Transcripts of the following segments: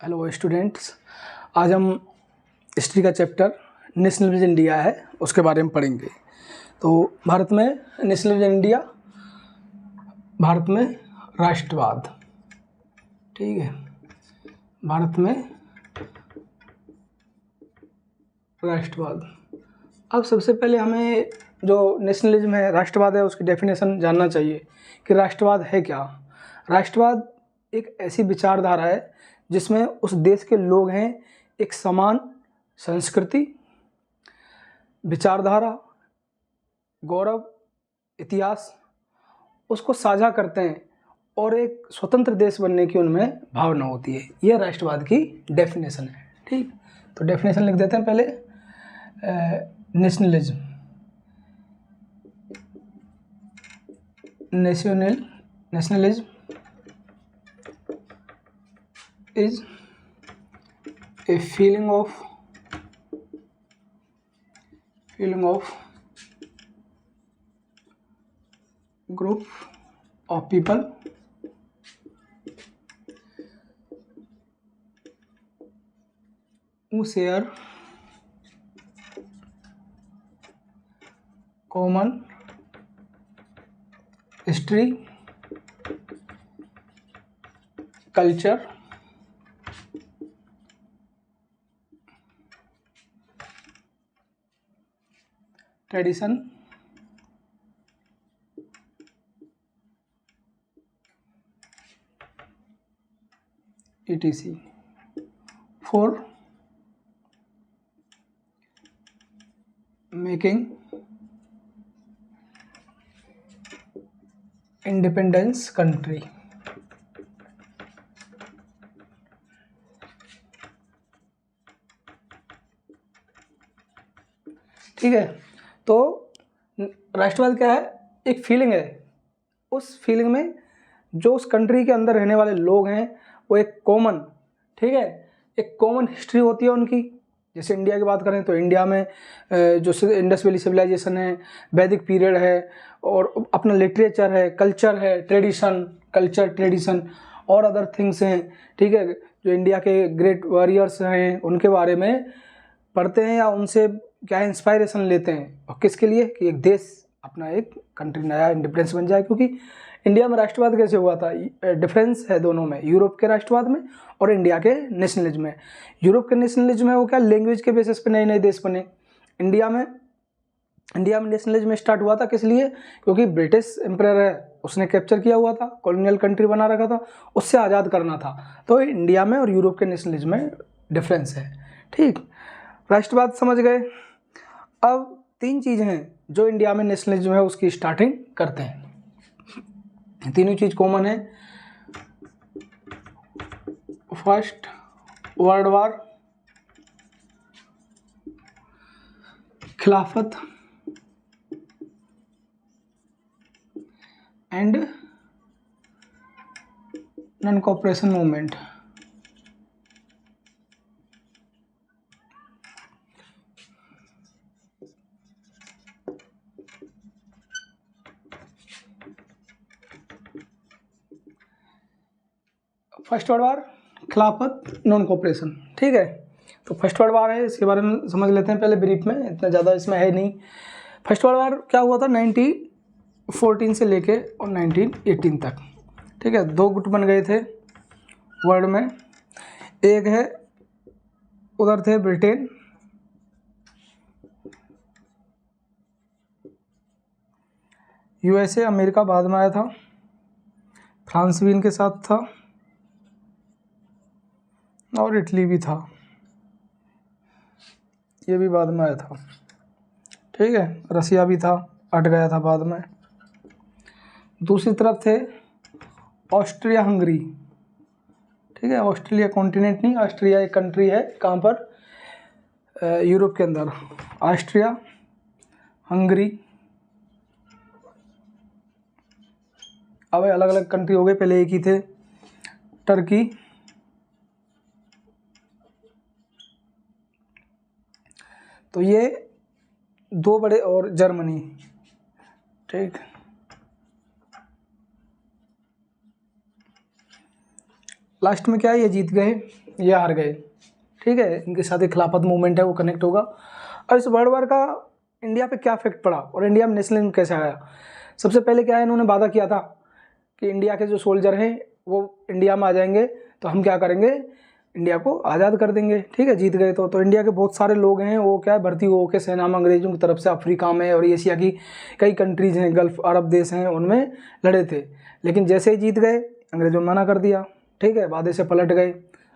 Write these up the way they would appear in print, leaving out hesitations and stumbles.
Hello students, आज हम history का चैप्टर नेशनलिज्म इंडिया है उसके बारे में पढ़ेंगे। तो भारत में नेशनलिज्म इंडिया, भारत में राष्ट्रवाद, ठीक है, भारत में राष्ट्रवाद। अब सबसे पहले हमें जो नेशनलिज्म है, राष्ट्रवाद है, उसकी डेफिनेशन जानना चाहिए कि राष्ट्रवाद है क्या। राष्ट्रवाद एक ऐसी विचारधारा है जिसमें उस देश के लोग हैं एक समान संस्कृति, विचारधारा, गौरव, इतिहास उसको साझा करते हैं और एक स्वतंत्र देश बनने की उनमें भावना होती है। यह राष्ट्रवाद की डेफिनेशन है। ठीक, तो डेफिनेशन लिख देते हैं पहले। Nationalism, nationalism is a feeling of group of people who share common history, culture, tradition, etc. for making independence country। ठीक है, तो राष्ट्रवाद क्या है? एक फीलिंग है। उस फीलिंग में जो उस कंट्री के अंदर रहने वाले लोग हैं वो एक कॉमन, ठीक है, एक कॉमन हिस्ट्री होती है उनकी। जैसे इंडिया की बात करें तो इंडिया में जो इंडस वैली सिविलाइजेशन है, वैदिक पीरियड है, और अपना लिटरेचर है, कल्चर है, ट्रेडिशन और अदर थिंग्स हैं। ठीक है, जो इंडिया के ग्रेट वॉरियर्स हैं उनके बारे में पढ़ते हैं या उनसे क्या इंस्पायरेशन लेते हैं, और किसके लिए कि एक देश, अपना एक कंट्री नया इंडिपेंडेंस बन जाए। क्योंकि इंडिया में राष्ट्रवाद कैसे हुआ था, डिफरेंस है दोनों में, यूरोप के राष्ट्रवाद में और इंडिया के नेशनलिज्म में। यूरोप के नेशनलिज्म में वो क्या, लैंग्वेज के बेसिस पे नए नए देश बने। इंडिया में नेशनलिज्म स्टार्ट हुआ था किस लिए? क्योंकि ब्रिटिश एम्पायर है, उसने कैप्चर किया हुआ था, कॉलोनियल कंट्री बना रखा था, उससे आज़ाद करना था। तो इंडिया में और यूरोप के नेशनलिज्म में डिफरेंस है। ठीक, राष्ट्रवाद समझ गए। अब तीन चीज़ें हैं जो इंडिया में नेशनलिज्म है उसकी स्टार्टिंग करते हैं। तीनों चीज़ कॉमन है। फर्स्ट वर्ल्ड वार, खिलाफत and non cooperation movement. First world war, खिलाफत, नॉन कोऑपरेशन। ठीक है, तो फर्स्ट वर्ल्ड वार है, इसके बारे में समझ लेते हैं पहले ब्रीफ में, इतना ज़्यादा इसमें है नहीं। फर्स्ट वर्ल्ड वार क्या हुआ था 1914 से लेके और 1918 तक। ठीक है, दो गुट बन गए थे वर्ल्ड में। एक है, उधर थे ब्रिटेन, यूएसए, अमेरिका बाद में आया था, फ्रांस भी इनके साथ था और इटली भी था, ये भी बाद में आया था। ठीक है, रसिया भी था, हट गया था बाद में। दूसरी तरफ थे ऑस्ट्रिया हंगरी। ठीक है, ऑस्ट्रेलिया कॉन्टिनेंट नहीं, ऑस्ट्रिया एक कंट्री है। कहाँ पर? यूरोप के अंदर। ऑस्ट्रिया हंगरी, अब अलग अलग कंट्री हो गए, पहले एक ही थे। टर्की, तो ये दो बड़े, और जर्मनी। ठीक, लास्ट में क्या है, ये जीत गए ये हार गए, ठीक है। इनके साथ एक खिलाफत मूवमेंट है वो कनेक्ट होगा। और इस वर्ल्ड वार का इंडिया पे क्या इफेक्ट पड़ा और इंडिया में नेशनलिज्म कैसे आया। सबसे पहले क्या है, इन्होंने वादा किया था कि इंडिया के जो सोल्जर हैं वो इंडिया में आ जाएंगे तो हम क्या करेंगे, इंडिया को आज़ाद कर देंगे, ठीक है। जीत गए तो इंडिया के बहुत सारे लोग हैं वो क्या है, भर्ती हो के सेना में अंग्रेजों की तरफ से अफ्रीका में और एशिया की कई कंट्रीज हैं, गल्फ अरब देश हैं, उनमें लड़े थे। लेकिन जैसे ही जीत गए अंग्रेजों ने मना कर दिया, ठीक है, वादे से पलट गए।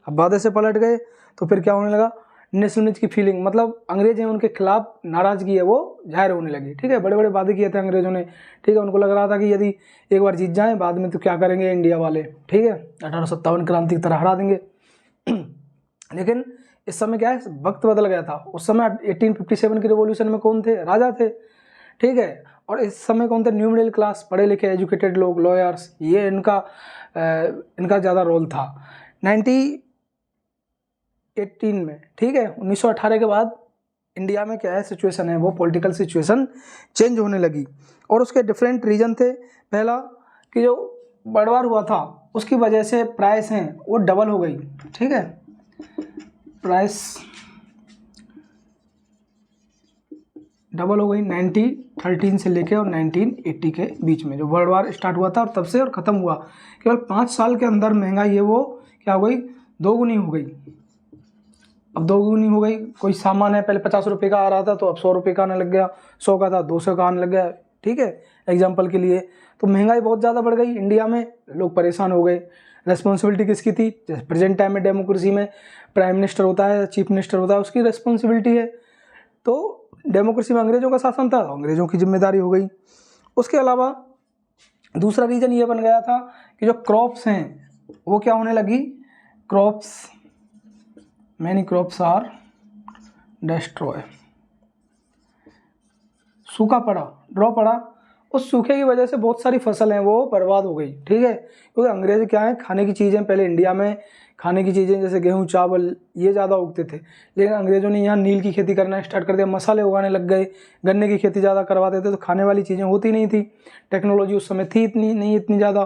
अब वादे से पलट गए तो फिर क्या होने लगा, नेशनलिज्म की फीलिंग, मतलब अंग्रेज हैं उनके खिलाफ नाराजगी है वो जाहिर होने लगी, ठीक है। बड़े बड़े वादे किए थे अंग्रेजों ने, ठीक है। उनको लग रहा था कि यदि एक बार जीत जाएं बाद में तो क्या करेंगे इंडिया वाले, ठीक है, 1857 क्रांति की तरह हरा देंगे। लेकिन इस समय क्या है, वक्त बदल गया था। उस समय 1857 की रिवॉल्यूशन में कौन थे, राजा थे, ठीक है। और इस समय कौन थे, न्यू मिडिल क्लास, पढ़े लिखे एजुकेटेड लोग, लॉयर्स, ये इनका ज़्यादा रोल था। 1918 में, ठीक है, 1918 के बाद इंडिया में क्या है सिचुएशन है, वो पॉलिटिकल सिचुएशन चेंज होने लगी और उसके डिफरेंट रीजन थे। पहला कि जो बंटवार हुआ था उसकी वजह से प्राइस हैं वो डबल हो गई, ठीक है। प्राइस डबल हो गई 1913 से लेके और 1980 के बीच में, जो वर्ल्ड वार स्टार्ट हुआ था और तब से और ख़त्म हुआ, केवल 5 साल के अंदर महंगाई है वो क्या हो गई, दोगुनी हो गई। अब दोगुनी हो गई, कोई सामान है पहले 50 रुपये का आ रहा था तो अब 100 रुपये का आने लग गया, 100 का था 200 का आने लग गया, ठीक है, एग्जाम्पल के लिए। तो महंगाई बहुत ज़्यादा बढ़ गई इंडिया में, लोग परेशान हो गए। रेस्पॉन्सिबिलिटी किसकी थी, जैसे प्रेजेंट टाइम में डेमोक्रेसी में प्राइम मिनिस्टर होता है, चीफ मिनिस्टर होता है, उसकी रेस्पॉन्सिबिलिटी है। तो डेमोक्रेसी में अंग्रेजों का शासन था, अंग्रेजों की जिम्मेदारी हो गई। उसके अलावा दूसरा रीज़न ये बन गया था कि जो क्रॉप्स हैं वो क्या होने लगी, crops, many crops are destroy, सूखा पड़ा, ड्रॉ पड़ा, उस सूखे की वजह से बहुत सारी फसल हैं वो बर्बाद हो गई, ठीक है। क्योंकि अंग्रेज क्या है, खाने की चीज़ें, पहले इंडिया में खाने की चीज़ें जैसे गेहूं चावल ये ज़्यादा उगते थे, लेकिन अंग्रेज़ों ने यहाँ नील की खेती करना स्टार्ट कर दिया, मसाले उगाने लग गए, गन्ने की खेती ज़्यादा करवाते थे, तो खाने वाली चीज़ें होती नहीं थी। टेक्नोलॉजी उस समय थी इतनी नहीं, इतनी ज़्यादा,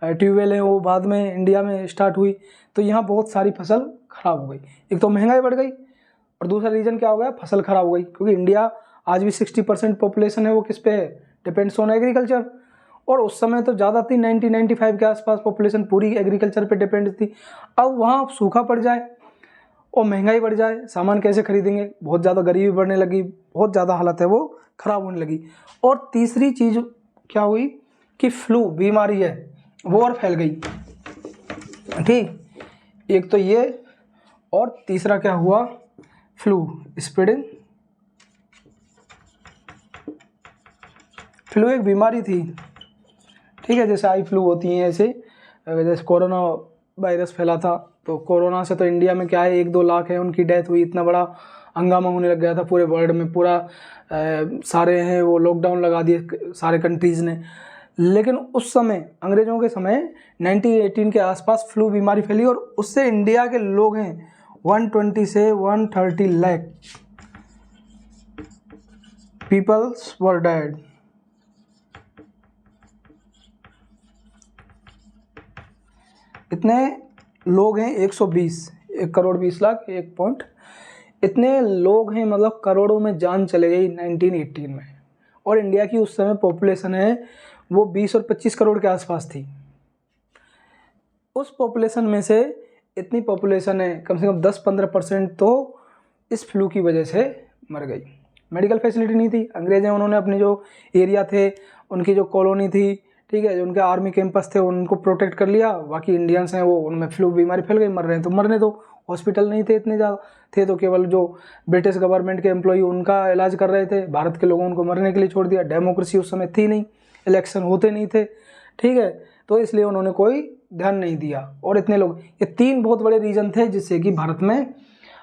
ट्यूबवेल है वो बाद में इंडिया में स्टार्ट हुई, तो यहाँ बहुत सारी फसल ख़राब हो गई। एक तो महंगाई बढ़ गई और दूसरा रीज़न क्या हो गया, फसल ख़राब हो गई। क्योंकि इंडिया आज भी 60% पॉपुलेशन है वो किस पे है, डिपेंड्स ऑन एग्रीकल्चर। और उस समय तो ज़्यादा थी, 1995 के आसपास पॉपुलेशन पूरी एग्रीकल्चर पे डिपेंड थी। अब वहाँ सूखा पड़ जाए और महंगाई बढ़ जाए, सामान कैसे खरीदेंगे, बहुत ज़्यादा गरीबी बढ़ने लगी, बहुत ज़्यादा हालत है वो ख़राब होने लगी। और तीसरी चीज़ क्या हुई कि फ्लू बीमारी है वो और फैल गई, ठीक, एक तो ये, और तीसरा क्या हुआ, फ्लू स्प्रेडिंग। फ्लू एक बीमारी थी, ठीक है, जैसे आई फ्लू होती हैं ऐसे, जैसे कोरोना वायरस फैला था, तो कोरोना से तो इंडिया में क्या है 1-2 लाख है उनकी डेथ हुई, इतना बड़ा हंगामा होने लग गया था पूरे वर्ल्ड में, पूरा सारे हैं वो लॉकडाउन लगा दिए सारे कंट्रीज़ ने। लेकिन उस समय अंग्रेज़ों के समय 1918 के आसपास फ्लू बीमारी फैली और उससे इंडिया के लोग हैं 120 से 130 लाख पीपल्स वर डेड। इतने लोग हैं 120, 1 करोड़ 20 लाख, 1 पॉइंट, इतने लोग हैं, मतलब करोड़ों में जान चले गई 1918 में। और इंडिया की उस समय पॉपुलेशन है वो 20 और 25 करोड़ के आसपास थी। उस पॉपुलेशन में से इतनी पॉपुलेशन है कम से कम 10-15% तो इस फ्लू की वजह से मर गई। मेडिकल फैसिलिटी नहीं थी, अंग्रेज हैं उन्होंने अपने जो एरिया थे, उनकी जो कॉलोनी थी, ठीक है, जो उनके आर्मी कैंपस थे उनको प्रोटेक्ट कर लिया, बाकी इंडियंस हैं वो, उनमें फ्लू बीमारी फैल गई, मर रहे हैं तो मरने दो। हॉस्पिटल नहीं थे इतने ज़्यादा, थे तो केवल जो ब्रिटिश गवर्नमेंट के एम्प्लॉई उनका इलाज कर रहे थे, भारत के लोगों उनको मरने के लिए छोड़ दिया। डेमोक्रेसी उस समय थी नहीं, इलेक्शन होते नहीं थे, ठीक है, तो इसलिए उन्होंने कोई ध्यान नहीं दिया। और इतने लोग, ये 3 बहुत बड़े रीज़न थे जिससे कि भारत में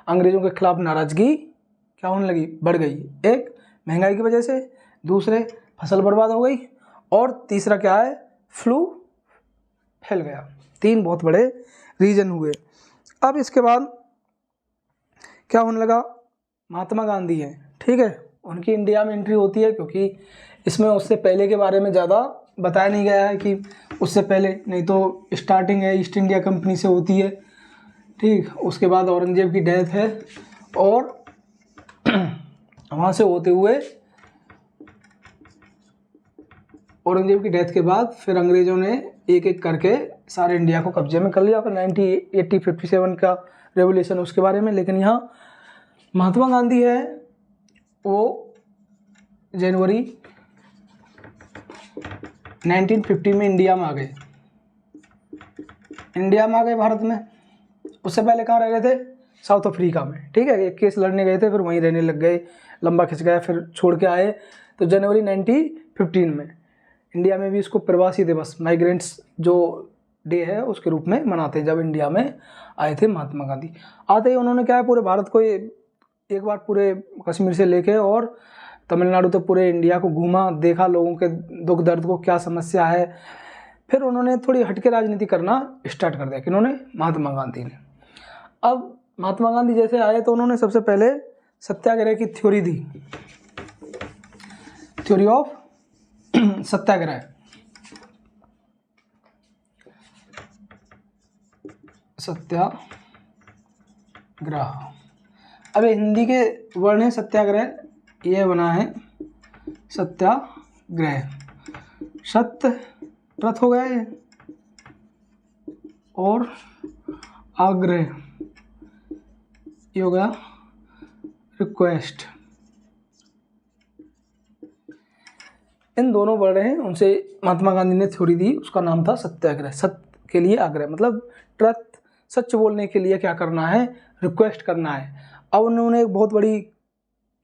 अंग्रेज़ों के खिलाफ नाराज़गी क्या होने लगी, बढ़ गई। एक महंगाई की वजह से, दूसरे फसल बर्बाद हो गई, और तीसरा क्या है, फ्लू फैल गया। 3 बहुत बड़े रीजन हुए। अब इसके बाद क्या होने लगा, महात्मा गांधी हैं, ठीक है, उनकी इंडिया में एंट्री होती है, क्योंकि इसमें उससे पहले के बारे में ज़्यादा बताया नहीं गया है कि उससे पहले, नहीं तो स्टार्टिंग है ईस्ट इंडिया कंपनी से होती है, ठीक। उसके बाद औरंगजेब की डेथ है, और वहाँ से होते हुए औरंगजेब की डेथ के बाद फिर अंग्रेज़ों ने एक एक करके सारे इंडिया को कब्जे में कर लिया। फिर 1857 का रेवोल्यूशन, उसके बारे में। लेकिन यहाँ महात्मा गांधी है वो जनवरी 1950 में इंडिया में आ गए। भारत में। उससे पहले कहाँ रह रहे थे? साउथ अफ्रीका में। ठीक है, एक केस लड़ने गए थे, फिर वहीं रहने लग गए, लंबा खिंच गया, फिर छोड़ के आए। तो जनवरी 1915 में इंडिया में भी इसको प्रवासी दिवस, माइग्रेंट्स जो डे है उसके रूप में मनाते हैं, जब इंडिया में आए थे महात्मा गांधी। आते ही उन्होंने क्या है, पूरे भारत को एक बार पूरे कश्मीर से लेके और तमिलनाडु तो पूरे इंडिया को घूमा, देखा लोगों के दुख दर्द को, क्या समस्या है। फिर उन्होंने थोड़ी हटके राजनीति करना स्टार्ट कर दिया। किन्होंने? महात्मा गांधी ने। अब महात्मा गांधी जैसे आए तो उन्होंने सबसे पहले सत्याग्रह की थ्योरी दी, थ्योरी ऑफ सत्याग्रह। अब हिंदी के वर्ण है सत्याग्रह, ये बना है सत्याग्रह। सत्य रथ हो गया ये, और आग्रह ये हो गया रिक्वेस्ट। इन दोनों वर्ड हैं, उनसे महात्मा गांधी ने थ्योरी दी, उसका नाम था सत्याग्रह। सत्य के लिए आग्रह, मतलब ट्रथ, सच बोलने के लिए क्या करना है? रिक्वेस्ट करना है। अब उन्होंने एक बहुत बड़ी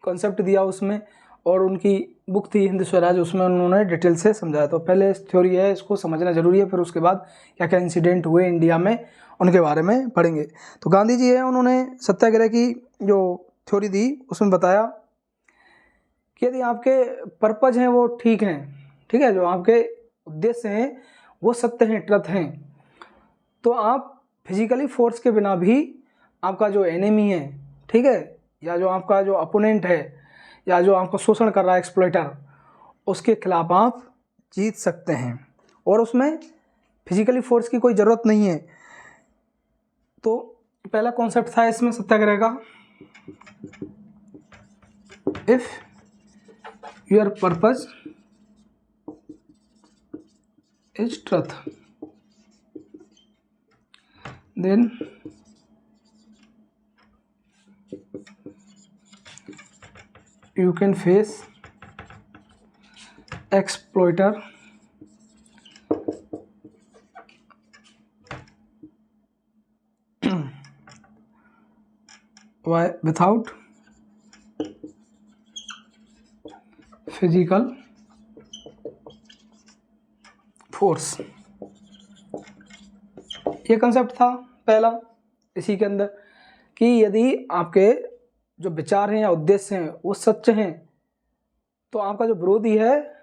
कॉन्सेप्ट दिया उसमें, और उनकी बुक थी हिंद स्वराज, उसमें उन्होंने डिटेल से समझाया। तो पहले थ्योरी है, इसको समझना जरूरी है, फिर उसके बाद क्या क्या इंसिडेंट हुए इंडिया में उनके बारे में पढ़ेंगे। तो गांधी जी है, उन्होंने सत्याग्रह की जो थ्योरी दी उसमें बताया कि यदि आपके पर्पज हैं वो ठीक हैं, ठीक है, जो आपके उद्देश्य हैं वो सत्य हैं, ट्रथ हैं, तो आप फिजिकली फोर्स के बिना भी आपका जो एनिमी है, ठीक है, या जो आपका जो अपोनेंट है, या जो आपको शोषण कर रहा है एक्सप्लॉइटर, उसके खिलाफ आप जीत सकते हैं, और उसमें फिजिकली फोर्स की कोई ज़रूरत नहीं है। तो पहला कॉन्सेप्ट था इसमें सत्याग्रह का, if your purpose is truth then you can face exploiter without physical force। ये कंसेप्ट था पहला इसी के अंदर, कि यदि आपके जो विचार हैं या उद्देश्य हैं वो सच्चे हैं, तो आपका जो विरोधी है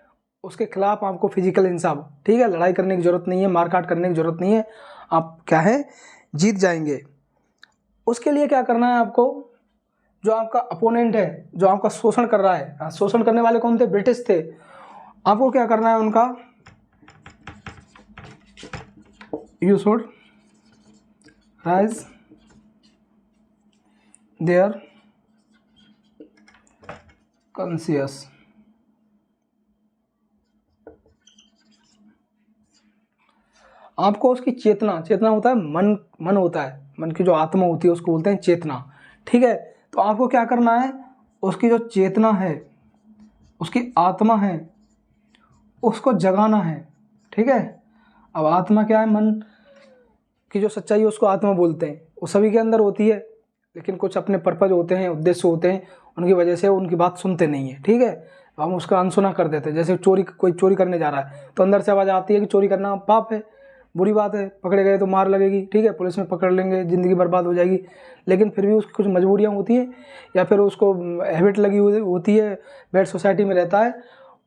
उसके खिलाफ आपको फिजिकल इंसाफ, ठीक है, लड़ाई करने की ज़रूरत नहीं है, मारकाट करने की ज़रूरत नहीं है, आप क्या है जीत जाएंगे। उसके लिए क्या करना है आपको? जो आपका अपोनेंट है, जो आपका शोषण कर रहा है, शोषण करने वाले कौन थे? ब्रिटिश थे। आपको क्या करना है उनका? You should raise their conscious. आपको उसकी चेतना, चेतना होता है मन होता है, मन की जो आत्मा होती है उसको बोलते हैं चेतना, ठीक है। तो आपको क्या करना है? उसकी जो चेतना है, उसकी आत्मा है, उसको जगाना है, ठीक है। अब आत्मा क्या है? मन की जो सच्चाई है उसको आत्मा बोलते हैं, वो सभी के अंदर होती है, लेकिन कुछ अपने पर्पज होते हैं, उद्देश्य होते हैं, उनकी वजह से उनकी बात सुनते नहीं है, ठीक है। तो हम उसका अनसुना कर देते हैं। जैसे कोई चोरी करने जा रहा है तो अंदर से आवाज़ आती है कि चोरी करना पाप है, बुरी बात है, पकड़े गए तो मार लगेगी, ठीक है, पुलिस में पकड़ लेंगे, ज़िंदगी बर्बाद हो जाएगी। लेकिन फिर भी उसकी कुछ मजबूरियाँ होती हैं, या फिर उसको हैबिट लगी हुई होती है, बैड सोसाइटी में रहता है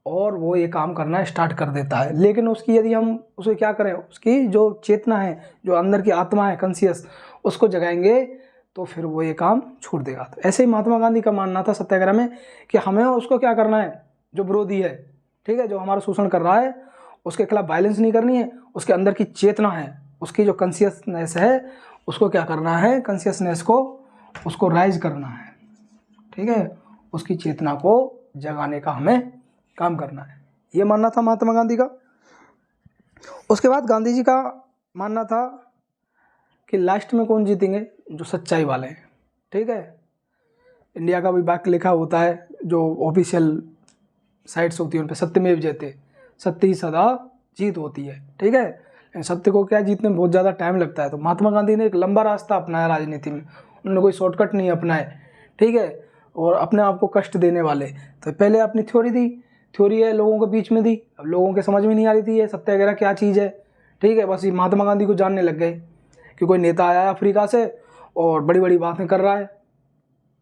और वो ये काम करना स्टार्ट कर देता है। लेकिन उसकी यदि हम उसे क्या करें, उसकी जो चेतना है, जो अंदर की आत्मा है, कॉन्शियस, उसको जगाएंगे तो फिर वो ये काम छोड़ देगा। तो ऐसे ही महात्मा गांधी का मानना था सत्याग्रह में कि हमें उसको क्या करना है? जो विरोधी है, ठीक है, जो हमारा शोषण कर रहा है, उसके खिलाफ वायलेंस नहीं करनी है, उसके अंदर की चेतना है, उसकी जो कॉन्शियसनेस है उसको क्या करना है, कॉन्शियसनेस को उसको राइज करना है, ठीक है, उसकी चेतना को जगाने का हमें काम करना है। ये मानना था महात्मा गांधी का। उसके बाद गांधी जी का मानना था कि लास्ट में कौन जीतेंगे, जो सच्चाई वाले हैं, ठीक है। इंडिया का भी वाक्य लिखा होता है, जो ऑफिशियल साइट्स होती है उन पर, सत्यमेव जयते, सत्य ही सदा जीत होती है, ठीक है। लेकिन सत्य को क्या जीतने में बहुत ज़्यादा टाइम लगता है। तो महात्मा गांधी ने एक लंबा रास्ता अपनाया राजनीति में, उन्होंने कोई शॉर्टकट नहीं अपनाए, ठीक है, और अपने आप को कष्ट देने वाले। तो पहले अपनी थ्योरी दी, थ्योरी है लोगों के बीच में दी, अब लोगों के समझ में नहीं आ रही थी ये सत्याग्रह क्या चीज़ है, ठीक है। बस ये महात्मा गांधी को जानने लग गए कि कोई नेता आया है अफ्रीका से और बड़ी बड़ी बातें कर रहा है,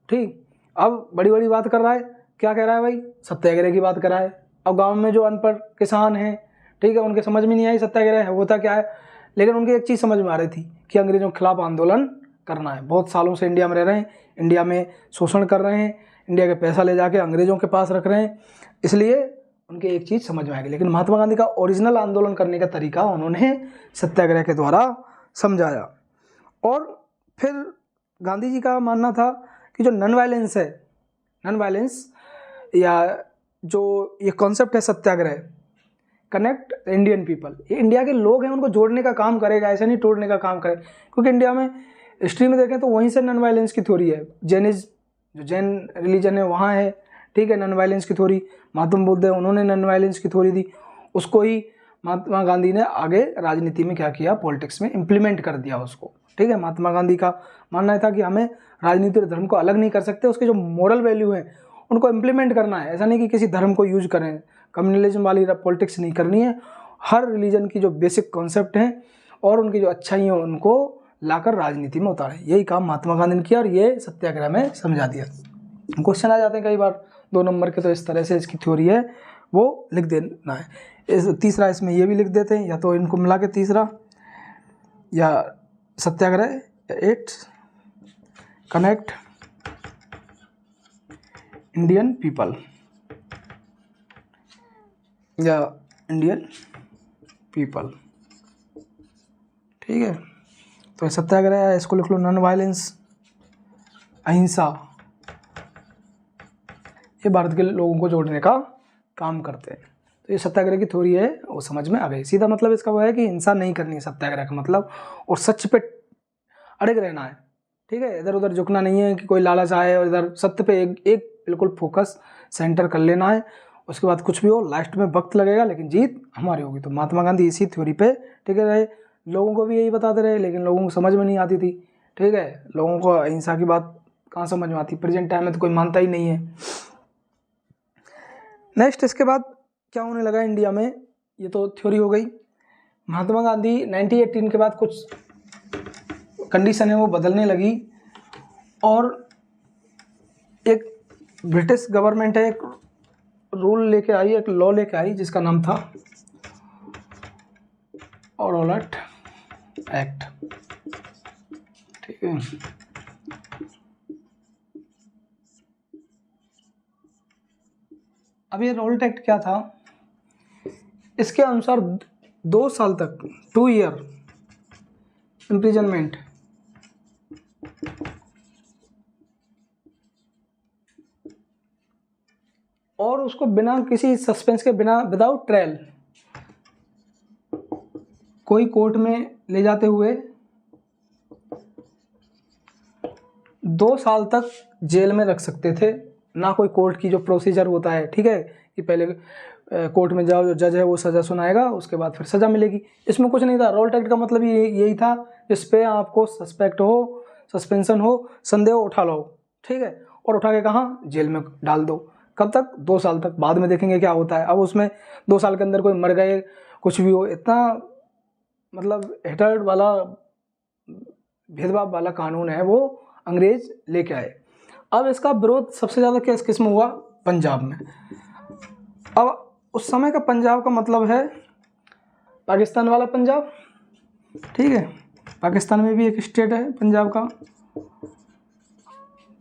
ठीक। अब बड़ी बड़ी बात कर रहा है, क्या कह रहा है भाई, सत्याग्रह की बात कर रहा है। अब गांव में जो अनपढ़ किसान हैं, ठीक है, उनके समझ में नहीं आई सत्याग्रह है होता क्या है, लेकिन उनकी एक चीज़ समझ में आ रही थी कि अंग्रेजों के खिलाफ आंदोलन करना है। बहुत सालों से इंडिया में रह रहे हैं, इंडिया में शोषण कर रहे हैं, इंडिया के पैसा ले जाके अंग्रेजों के पास रख रहे हैं, इसलिए उनकी एक चीज़ समझ में आ गई। लेकिन महात्मा गांधी का ओरिजिनल आंदोलन करने का तरीका उन्होंने सत्याग्रह के द्वारा समझाया। और फिर गांधी जी का मानना था कि जो नॉन वायलेंस है, नॉन वायलेंस या जो ये कॉन्सेप्ट है सत्याग्रह, कनेक्ट इंडियन पीपल, ये इंडिया के लोग हैं उनको जोड़ने का काम करेगा, ऐसा नहीं तोड़ने का काम करे। क्योंकि इंडिया में हिस्ट्री में देखें तो वहीं से नॉन वायलेंस की थ्योरी है, जैनिज्म, जो जैन रिलीजन है वहाँ है, ठीक है, नॉन वायलेंस की थ्योरी। महात्मा बुद्ध है, उन्होंने नॉन वायलेंस की थ्योरी दी, उसको ही महात्मा गांधी ने आगे राजनीति में क्या किया, पॉलिटिक्स में इम्प्लीमेंट कर दिया उसको, ठीक है। महात्मा गांधी का मानना था कि हमें राजनीति और धर्म को अलग नहीं कर सकते, उसके जो मॉरल वैल्यू है उनको इम्प्लीमेंट करना है। ऐसा नहीं कि किसी धर्म को यूज करें, कम्युनलिज्म वाली पॉलिटिक्स नहीं करनी है। हर रिलीजन की जो बेसिक कॉन्सेप्ट हैं और उनकी जो अच्छाई हैं उनको लाकर राजनीति में उतारें, यही काम महात्मा गांधी ने किया और ये सत्याग्रह में समझा दिया। क्वेश्चन आ जाते हैं कई बार 2 नंबर के, तो इस तरह से इसकी थ्योरी है वो लिख देना है। तीसरा इसमें ये भी लिख देते हैं, या तो इनको मिला के तीसरा, या सत्याग्रह 8 कनेक्ट इंडियन पीपल, या इंडियन पीपल, ठीक है। तो सत्याग्रह है, इसको लिख लो नॉन वायलेंस, अहिंसा, ये भारत के लोगों को जोड़ने का काम करते हैं। तो ये सत्याग्रह की थ्योरी है, वो समझ में आ गई। सीधा मतलब इसका वो है कि हिंसा नहीं करनी है सत्याग्रह का मतलब, और सच पे अड़ग रहना है, ठीक है। इधर उधर झुकना नहीं है कि कोई लालच आए, और इधर सत्य पे एक बिल्कुल फोकस सेंटर कर लेना है। उसके बाद कुछ भी हो, लास्ट में वक्त लगेगा लेकिन जीत हमारी होगी। तो महात्मा गांधी इसी थ्योरी पे टिके रहे, लोगों को भी यही बताते रहे, लेकिन लोगों को समझ में नहीं आती थी, ठीक है। लोगों को अहिंसा की बात कहाँ समझ में आती, प्रेजेंट टाइम में तो कोई मानता ही नहीं है। नेक्स्ट इसके बाद क्या होने लगा इंडिया में, ये तो थ्योरी हो गई। महात्मा गांधी 1918 के बाद कुछ कंडीशन है वो बदलने लगी, और एक ब्रिटिश गवर्नमेंट है, एक रूल लेके आई, एक लॉ लेके आई जिसका नाम था रॉलेट एक्ट, ठीक है। अब ये रॉलेट एक्ट क्या था, इसके अनुसार 2 साल तक 2 ईयर इम्प्रिजनमेंट, और उसको बिना किसी सस्पेंस के, बिना विदाउट ट्रायल, कोई कोर्ट में ले जाते हुए 2 साल तक जेल में रख सकते थे। ना कोई कोर्ट की जो प्रोसीजर होता है, ठीक है, कि पहले कोर्ट में जाओ, जो जज है वो सज़ा सुनाएगा, उसके बाद फिर सज़ा मिलेगी। इसमें कुछ नहीं था। रॉलेट एक्ट का मतलब यही था, जिस पे आपको सस्पेक्ट हो, सस्पेंशन हो, संदेह हो, उठा लो, ठीक है, और उठा के कहाँ, जेल में डाल दो। कब तक, 2 साल तक। बाद में देखेंगे क्या होता है। अब उसमें 2 साल के अंदर कोई मर गए, कुछ भी हो, इतना मतलब हेटर्ड वाला, भेदभाव वाला कानून है वो अंग्रेज लेके आए। अब इसका विरोध सबसे ज़्यादा किस में हुआ, पंजाब में। अब उस समय का पंजाब का मतलब है पाकिस्तान वाला पंजाब, ठीक है। पाकिस्तान में भी एक स्टेट है पंजाब का,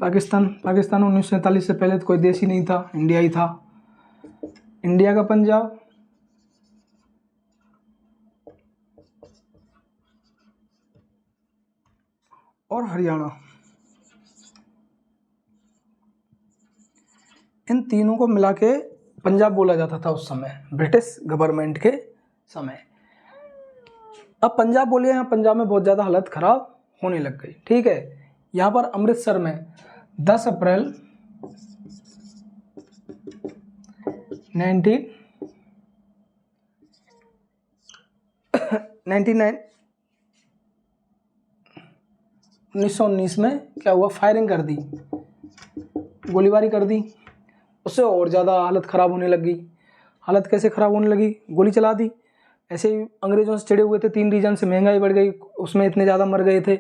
पाकिस्तान 1947 से पहले तो कोई देश ही नहीं था, इंडिया ही था। इंडिया का पंजाब, और हरियाणा, इन तीनों को मिला के पंजाब बोला जाता था उस समय, ब्रिटिश गवर्नमेंट के समय। अब पंजाब बोलिए, यहाँ पंजाब में बहुत ज़्यादा हालत ख़राब होने लग गई। ठीक है, यहाँ पर अमृतसर में 10 अप्रैल 1919 में क्या हुआ, फायरिंग कर दी, गोलीबारी कर दी। उससे और ज़्यादा हालत ख़राब होने लगी। हालत कैसे ख़राब होने लगी, गोली चला दी। ऐसे ही अंग्रेज़ों से चिढ़े हुए थे, 3 रीजन से महंगाई बढ़ गई, उसमें इतने ज़्यादा मर गए थे।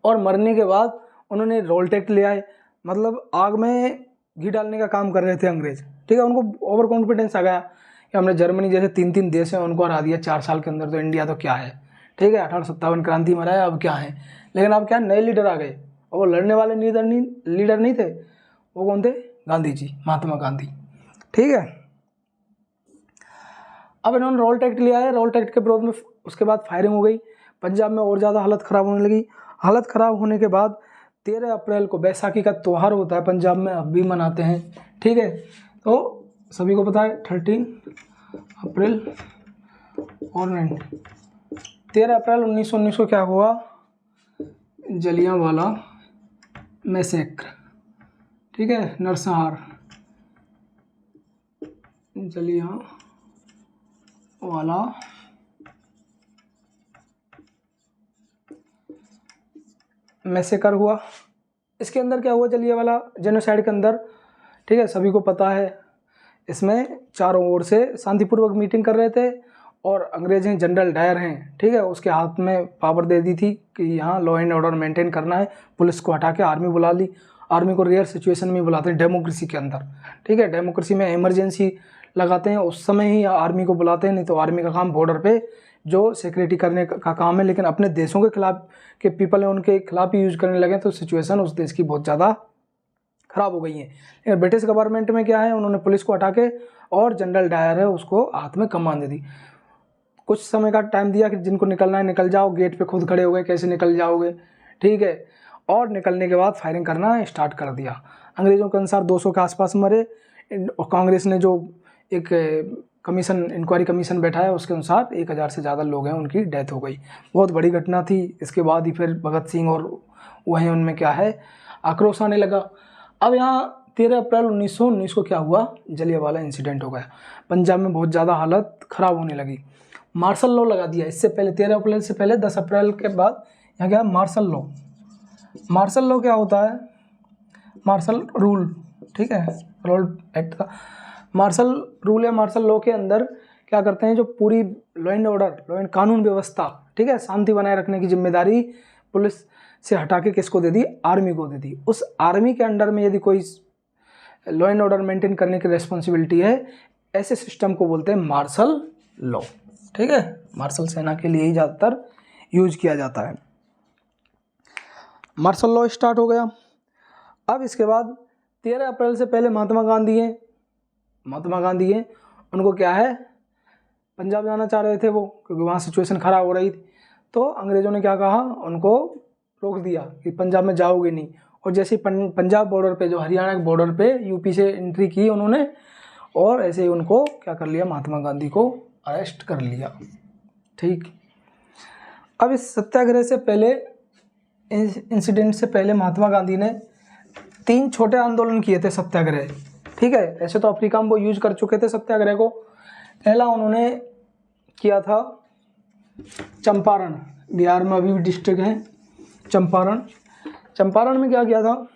और मरने के बाद उन्होंने रोल टैक्स ले आए, मतलब आग में घी डालने का काम कर रहे थे अंग्रेज़। ठीक है, उनको ओवर कॉन्फिडेंस आ गया कि हमने जर्मनी जैसे 3 देश हैं उनको हरा दिया 4 साल के अंदर, तो इंडिया तो क्या है। ठीक है, 1857 क्रांति में रहा है, अब क्या है। लेकिन अब क्या, नए लीडर आ गए, और वो लड़ने वाले लीडर नहीं थे। वो कौन थे, गांधी जी, महात्मा गांधी। ठीक है, अब इन्होंने रोल टैक्स लिया है। रोल टैक्स के विरोध में उसके बाद फायरिंग हो गई, पंजाब में और ज़्यादा हालत ख़राब होने लगी। हालत ख़राब होने के बाद 13 अप्रैल को बैसाखी का त्यौहार होता है, पंजाब में अब भी मनाते हैं। ठीक है, तो सभी को पता है 13 अप्रैल और 13 अप्रैल 1919 को क्या हुआ, जलियांवाला मैसेक्र। ठीक है, नरसंहार, जलियांवाला मैसेकर हुआ। इसके अंदर क्या हुआ, जलियांवाला जेनोसाइड के अंदर, ठीक है, सभी को पता है। इसमें चारों ओर से शांतिपूर्वक मीटिंग कर रहे थे, और अंग्रेज हैं, जनरल डायर हैं, ठीक है, उसके हाथ में पावर दे दी थी कि यहाँ लॉ एंड ऑर्डर मेंटेन करना है। पुलिस को हटा के आर्मी बुला ली। आर्मी को रेयर सिचुएशन में बुलाते हैं डेमोक्रेसी के अंदर। ठीक है, डेमोक्रेसी में इमरजेंसी लगाते हैं, उस समय ही आर्मी को बुलाते हैं, नहीं तो आर्मी का काम बॉर्डर पे जो सिक्योरिटी करने का काम है। लेकिन अपने देशों के खिलाफ के पीपल है, उनके खिलाफ ही यूज करने लगे, तो सिचुएशन उस देश की बहुत ज़्यादा ख़राब हो गई है। लेकिन ब्रिटिश गवर्नमेंट में क्या है, उन्होंने पुलिस को हटा के और जनरल डायर है उसको हाथ में कमान दे दी। कुछ समय का टाइम दिया कि जिनको निकलना है निकल जाओ, गेट पे खुद खड़े हो गए, कैसे निकल जाओगे। ठीक है, और निकलने के बाद फायरिंग करना स्टार्ट कर दिया। अंग्रेज़ों के अनुसार 200 के आसपास मरे, और कांग्रेस ने जो एक कमीशन, इंक्वायरी कमीशन बैठा है, उसके अनुसार 1000 से ज़्यादा लोग हैं उनकी डेथ हो गई। बहुत बड़ी घटना थी। इसके बाद ही फिर भगत सिंह और वहीं उनमें क्या है, आक्रोश आने लगा। अब यहाँ 13 अप्रैल 1919 को क्या हुआ, जलियांवाला इंसिडेंट हो गया। पंजाब में बहुत ज़्यादा हालत ख़राब होने लगी। मार्शल लॉ लगा दिया। इससे पहले 13 अप्रैल से पहले 10 अप्रैल के बाद यहाँ क्या, मार्शल लॉ। मार्शल लॉ क्या होता है, मार्शल रूल। ठीक है, रूल एक्ट था। मार्शल रूल या मार्शल लॉ के अंदर क्या करते हैं, जो पूरी law and order, law and कानून व्यवस्था, ठीक है, शांति बनाए रखने की जिम्मेदारी पुलिस से हटा के किसको दे दी, आर्मी को दे दी। उस आर्मी के अंडर में यदि कोई लॉ एंड ऑर्डर मेंटेन करने की रिस्पॉन्सिबिलिटी है, ऐसे सिस्टम को बोलते हैं मार्शल लॉ। ठीक है, मार्शल सेना के लिए ही ज़्यादातर यूज किया जाता है। मार्शल लॉ स्टार्ट हो गया। अब इसके बाद 13 अप्रैल से पहले महात्मा गांधी हैं, उनको क्या है, पंजाब जाना चाह रहे थे वो, क्योंकि वहाँ सिचुएशन ख़राब हो रही थी। तो अंग्रेज़ों ने क्या कहा, उनको रोक दिया कि पंजाब में जाओगे नहीं। और जैसे पंजाब बॉर्डर पे, जो हरियाणा के बॉर्डर पे यूपी से एंट्री की उन्होंने, और ऐसे ही उनको क्या कर लिया, महात्मा गांधी को अरेस्ट कर लिया। ठीक, अब इस सत्याग्रह से पहले, इंसिडेंट से पहले महात्मा गांधी ने 3 छोटे आंदोलन किए थे, सत्याग्रह। ठीक है, ऐसे तो अफ्रीका में वो यूज कर चुके थे सत्याग्रह को। पहला उन्होंने किया था चंपारण, बिहार में अभी भी डिस्ट्रिक्ट है चंपारण। चंपारण में क्या किया था,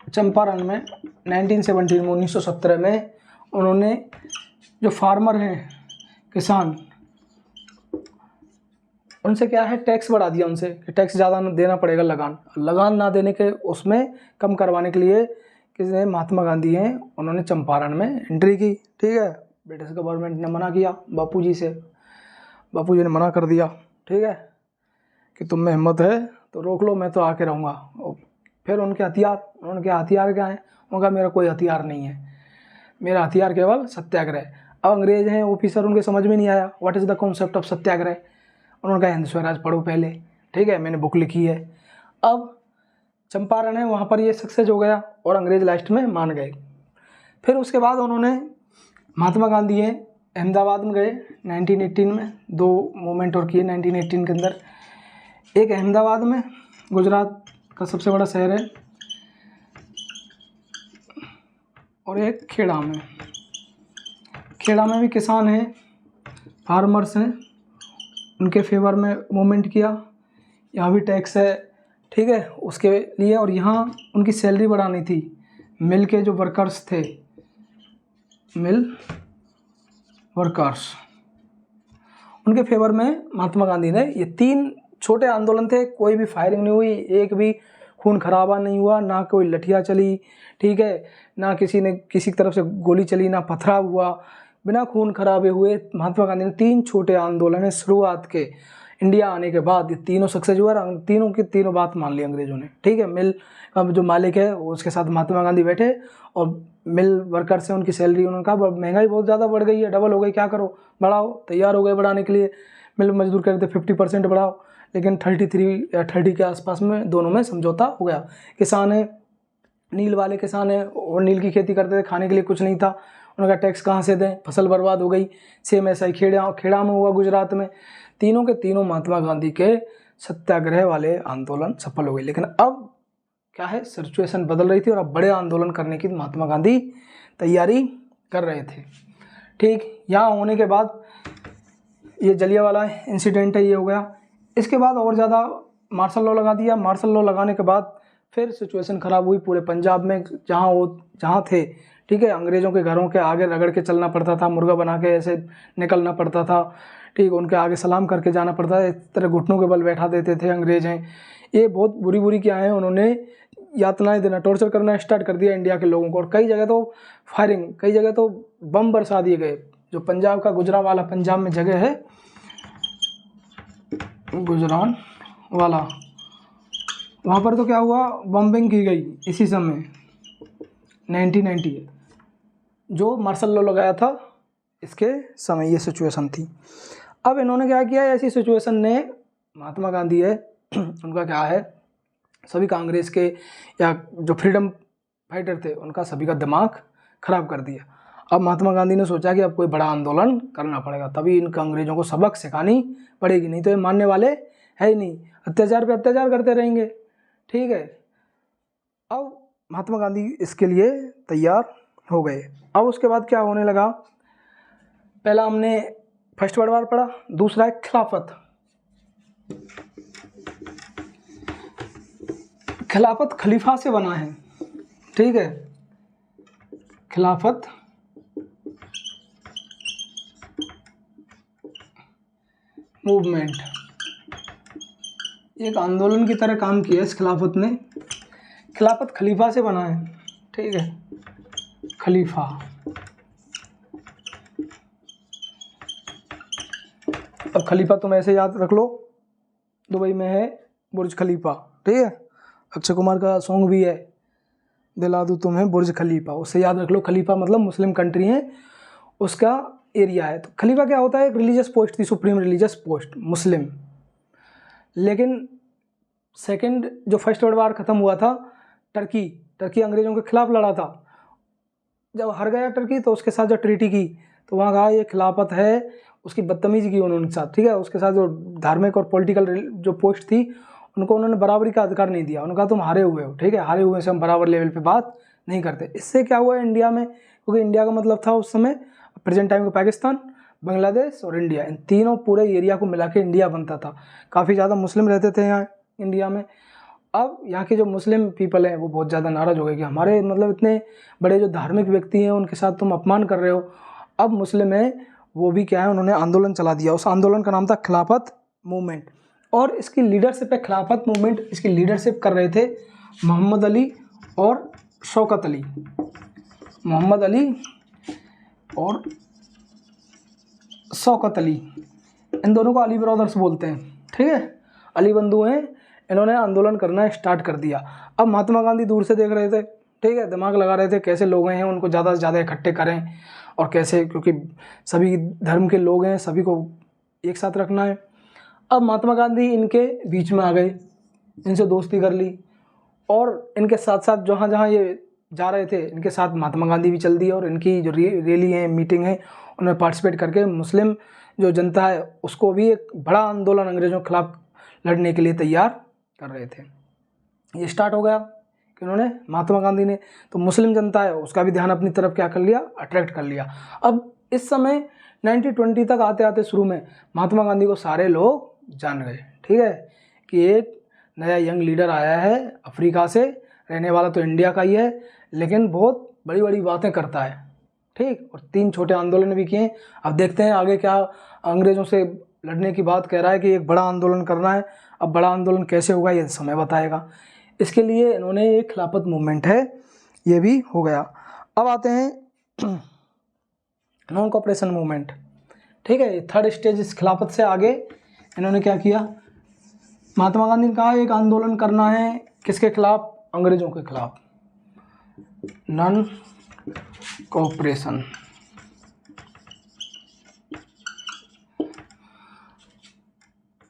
चंपारण में 1917 में 1917 में उन्होंने जो फार्मर हैं, किसान, उनसे क्या है, टैक्स बढ़ा दिया उनसे कि टैक्स ज़्यादा देना पड़ेगा, लगान ना देने के उसमें कम करवाने के लिए किसने, महात्मा गांधी हैं, उन्होंने चंपारण में एंट्री की। ठीक है, ब्रिटिश गवर्नमेंट ने मना किया, बापूजी ने मना कर दिया। ठीक है, कि तुम में हिम्मत है तो रोक लो, मैं तो आके रहूँगा। फिर उनके हथियार क्या हैं, उनका मेरा कोई हथियार नहीं है, मेरा हथियार केवल सत्याग्रह। अब अंग्रेज हैं ऑफिसर, उनके समझ में नहीं आया what is the concept of satyagraha. उन्होंने कहा हिंद स्वराज पढ़ो पहले, ठीक है, मैंने बुक लिखी है। अब चंपारण है, वहाँ पर ये सक्सेस हो गया और अंग्रेज लास्ट में मान गए। फिर उसके बाद उन्होंने महात्मा गांधी हैं अहमदाबाद में गए 1918 में, 2 मूवमेंट और किए 1918 के अंदर। एक अहमदाबाद में, गुजरात का सबसे बड़ा शहर है, और एक खेड़ा में। खेड़ा में भी किसान हैं, फार्मर्स हैं, उनके फेवर में मूवमेंट किया। यहाँ भी टैक्स है, ठीक है, उसके लिए। और यहाँ उनकी सैलरी बढ़ानी थी। मिल के जो वर्कर्स थे, मिल वर्कर्स, उनके फेवर में महात्मा गांधी ने, ये 3 छोटे आंदोलन थे। कोई भी फायरिंग नहीं हुई, एक भी खून खराबा नहीं हुआ, ना कोई लठियाँ चली, ठीक है, ना किसी ने किसी तरफ से गोली चली, ना पथराव हुआ, बिना खून खराबे हुए महात्मा गांधी ने 3 छोटे आंदोलन है शुरुआत के इंडिया आने के बाद, ये तीनों सक्सेस हुआ। तीनों की तीनों बात मान ली अंग्रेजों ने, ठीक है। मिल का जो मालिक है उसके साथ महात्मा गांधी बैठे, और मिल वर्कर से उनकी सैलरी, उन्होंने कहा महंगाई बहुत ज़्यादा बढ़ गई है, डबल हो गई, क्या करो, बढ़ाओ। तैयार हो गए बढ़ाने के लिए। मिल मजदूर कह रहे थे 50% बढ़ाओ, लेकिन 33 या 30 के आसपास में दोनों में समझौता हो गया। किसान है, नील वाले किसान है, और नील की खेती करते थे, खाने के लिए कुछ नहीं था, उनका टैक्स कहाँ से दें, फसल बर्बाद हो गई। सेम ऐसा ही खेड़ा में हुआ, गुजरात में। तीनों के तीनों महात्मा गांधी के सत्याग्रह वाले आंदोलन सफल हो गए। लेकिन अब क्या है, सिचुएशन बदल रही थी और अब बड़े आंदोलन करने की महात्मा गांधी तैयारी कर रहे थे, ठीक। यहाँ होने के बाद ये जलियांवाला इंसिडेंट है, ये हो गया। इसके बाद और ज़्यादा मार्शल लॉ लगा दिया। मार्शल लॉ लगाने के बाद फिर सिचुएशन ख़राब हुई पूरे पंजाब में, जहाँ थे, ठीक है। अंग्रेज़ों के घरों के आगे रगड़ के चलना पड़ता था, मुर्गा बना के ऐसे निकलना पड़ता था, ठीक। उनके आगे सलाम करके जाना पड़ता था, इस तरह घुटनों के बल बैठा देते थे अंग्रेज हैं। ये बहुत बुरी क्या है, उन्होंने यातनाएं देना, टॉर्चर करना स्टार्ट कर दिया इंडिया के लोगों को। और कई जगह तो फायरिंग, कई जगह तो बम बरसा दिए गए। जो पंजाब का गुजरांवाला, पंजाब में जगह है गुजरांवाला, वहाँ पर तो क्या हुआ, बम्बिंग की गई इसी समय 1990, जो मार्शल लॉ लगाया था इसके समय ये सिचुएशन थी। अब इन्होंने क्या किया, ऐसी सिचुएशन ने, महात्मा गांधी है उनका क्या है, सभी कांग्रेस के या जो फ्रीडम फाइटर थे उनका सभी का दिमाग खराब कर दिया। अब महात्मा गांधी ने सोचा कि अब कोई बड़ा आंदोलन करना पड़ेगा, तभी इन अंग्रेजों को सबक सिखानी पड़ेगी, नहीं तो ये मानने वाले है ही नहीं, अत्याचार पे अत्याचार करते रहेंगे, ठीक है। अब महात्मा गांधी इसके लिए तैयार हो गए। अब उसके बाद क्या होने लगा, पहला हमने फर्स्ट वर्ल्ड वार पढ़ा, दूसरा है खिलाफत। खिलाफत खलीफा से बना है, ठीक है। खिलाफत मूवमेंट एक आंदोलन की तरह काम किया इस खिलाफत ने। खिलाफत खलीफा से बना है, ठीक है, खलीफा। अब खलीफा तुम ऐसे याद रख लो, दुबई में है बुर्ज खलीफा, ठीक है। अक्षय कुमार का सॉन्ग भी है, दिला दूं तुम्हें बुर्ज खलीफा, उससे याद रख लो। खलीफा मतलब मुस्लिम कंट्री है, उसका एरिया है। तो खलीफा क्या होता है, एक रिलीजियस पोस्ट थी, सुप्रीम रिलीजियस पोस्ट, मुस्लिम। लेकिन सेकंड जो फर्स्ट वर्ल्ड वार ख़त्म हुआ था, टर्की अंग्रेज़ों के खिलाफ लड़ा था। जब हार गया टर्की तो उसके साथ जो ट्रीटी की, तो वहाँ कहा ये खिलाफत है, उसकी बदतमीजी की उन्होंने साथ, ठीक है। उसके साथ जो धार्मिक और पॉलिटिकल जो पोस्ट थी उनको उन्होंने बराबरी का अधिकार नहीं दिया। उन्होंने कहा तुम हारे हुए हो, ठीक है, हारे हुए से हम बराबर लेवल पे बात नहीं करते। इससे क्या हुआ इंडिया में, क्योंकि इंडिया का मतलब था उस समय प्रेजेंट टाइम का पाकिस्तान, बांग्लादेश और इंडिया, इन तीनों पूरे एरिया को मिला के इंडिया बनता था। काफ़ी ज़्यादा मुस्लिम रहते थे यहाँ इंडिया में। अब यहाँ के जो मुस्लिम पीपल हैं वो बहुत ज़्यादा नाराज़ हो गए कि हमारे मतलब इतने बड़े जो धार्मिक व्यक्ति हैं उनके साथ तुम अपमान कर रहे हो। अब मुस्लिम हैं वो भी क्या है, उन्होंने आंदोलन चला दिया। उस आंदोलन का नाम था खिलाफत मूवमेंट, और इसकी लीडरशिप है, खिलाफत मूवमेंट, इसकी लीडरशिप कर रहे थे मोहम्मद अली और शौकत अली। मोहम्मद अली और शौकत अली, इन दोनों को अली ब्रदर्स बोलते हैं, ठीक है, अली बंधु हैं। इन्होंने आंदोलन करना स्टार्ट कर दिया। अब महात्मा गांधी दूर से देख रहे थे, ठीक है, दिमाग लगा रहे थे कैसे लोग हैं उनको ज़्यादा से ज़्यादा इकट्ठे करें और कैसे, क्योंकि सभी धर्म के लोग हैं, सभी को एक साथ रखना है। अब महात्मा गांधी इनके बीच में आ गए, इनसे दोस्ती कर ली और इनके साथ साथ जहाँ जहाँ ये जा रहे थे इनके साथ महात्मा गांधी भी चल दिए और इनकी जो रैली है, मीटिंग है, उनमें पार्टिसिपेट करके मुस्लिम जो जनता है उसको भी एक बड़ा आंदोलन अंग्रेज़ों के खिलाफ लड़ने के लिए तैयार कर रहे थे। ये स्टार्ट हो गया कि उन्होंने, महात्मा गांधी ने, तो मुस्लिम जनता है उसका भी ध्यान अपनी तरफ क्या कर लिया, अट्रैक्ट कर लिया। अब इस समय 1920 तक आते आते शुरू में महात्मा गांधी को सारे लोग जान गए, ठीक है, कि एक नया यंग लीडर आया है, अफ्रीका से रहने वाला तो इंडिया का ही है, लेकिन बहुत बड़ी बड़ी बातें करता है, ठीक। और 3 छोटे आंदोलन भी किए। अब देखते हैं आगे क्या, अंग्रेज़ों से लड़ने की बात कह रहा है कि एक बड़ा आंदोलन करना है। अब बड़ा आंदोलन कैसे होगा ये समय बताएगा। इसके लिए इन्होंने एक खिलाफत मूवमेंट है, ये भी हो गया। अब आते हैं नॉन कोऑपरेशन मूवमेंट, ठीक है। थर्ड स्टेज इस खिलाफत से आगे इन्होंने क्या किया, महात्मा गांधी ने कहा एक आंदोलन करना है, किसके खिलाफ, अंग्रेज़ों के खिलाफ, नॉन कोऑपरेशन।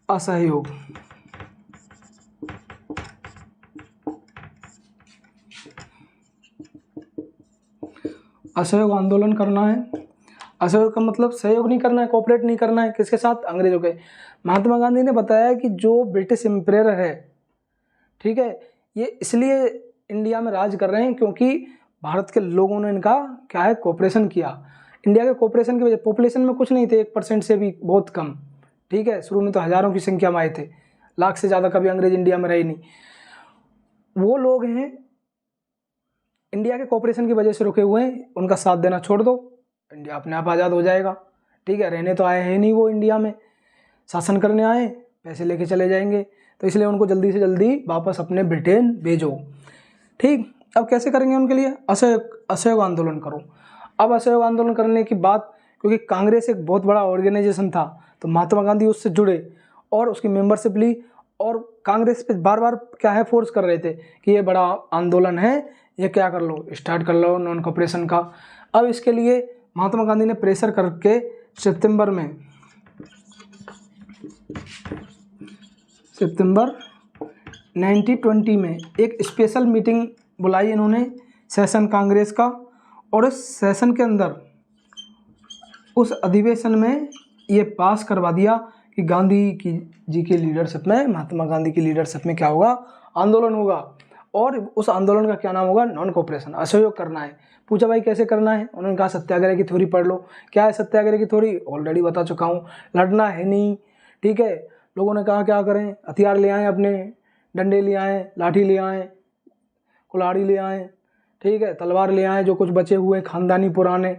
असहयोग, असहयोग आंदोलन करना है। असहयोग का मतलब सहयोग नहीं करना है, कोऑपरेट नहीं करना है, किसके साथ, अंग्रेजों के। महात्मा गांधी ने बताया कि जो ब्रिटिश एम्पायर है, ठीक है, ये इसलिए इंडिया में राज कर रहे हैं क्योंकि भारत के लोगों ने इनका क्या है, कोऑपरेशन किया। इंडिया के कोऑपरेशन की वजह, पॉपुलेशन में कुछ नहीं थे, 1% से भी बहुत कम, ठीक है। शुरू में तो हज़ारों की संख्या में आए थे, लाख से ज़्यादा कभी अंग्रेज इंडिया में रहे नहीं। वो लोग हैं इंडिया के कोऑपरेशन की वजह से रुके हुए हैं, उनका साथ देना छोड़ दो, इंडिया अपने आप आज़ाद हो जाएगा, ठीक है। रहने तो आए हैं नहीं, वो इंडिया में शासन करने आए, पैसे लेके चले जाएंगे, तो इसलिए उनको जल्दी से जल्दी वापस अपने ब्रिटेन भेजो, ठीक। अब कैसे करेंगे उनके लिए, असहयोग आंदोलन करो। अब असहयोग आंदोलन करने की बात, क्योंकि कांग्रेस एक बहुत बड़ा ऑर्गेनाइजेशन था, तो महात्मा गांधी उससे जुड़े और उसकी मेंबरशिप ली, और कांग्रेस पे बार बार क्या है, फोर्स कर रहे थे कि ये बड़ा आंदोलन है, ये क्या कर लो, स्टार्ट कर लो नॉन कोऑपरेशन का। अब इसके लिए महात्मा गांधी ने प्रेशर करके सितंबर 1920 में एक स्पेशल मीटिंग बुलाई इन्होंने, सेशन कांग्रेस का, और इस सेशन के अंदर उस अधिवेशन में ये पास करवा दिया कि गांधी जी की लीडरशिप में, महात्मा गांधी की लीडरशिप में क्या होगा, आंदोलन होगा, और उस आंदोलन का क्या नाम होगा, नॉन कोऑपरेशन, असहयोग करना है। पूछा भाई कैसे करना है, उन्होंने कहा सत्याग्रह की थ्योरी पढ़ लो। क्या है सत्याग्रह की थ्योरी, ऑलरेडी बता चुका हूँ, लड़ना है नहीं, ठीक है। लोगों ने कहा क्या करें, हथियार ले आएँ, अपने डंडे ले आएँ, लाठी ले आएँ, कुल्हाड़ी ले आएँ, ठीक है, तलवार ले आएँ, जो कुछ बचे हुए खानदानी पुराने,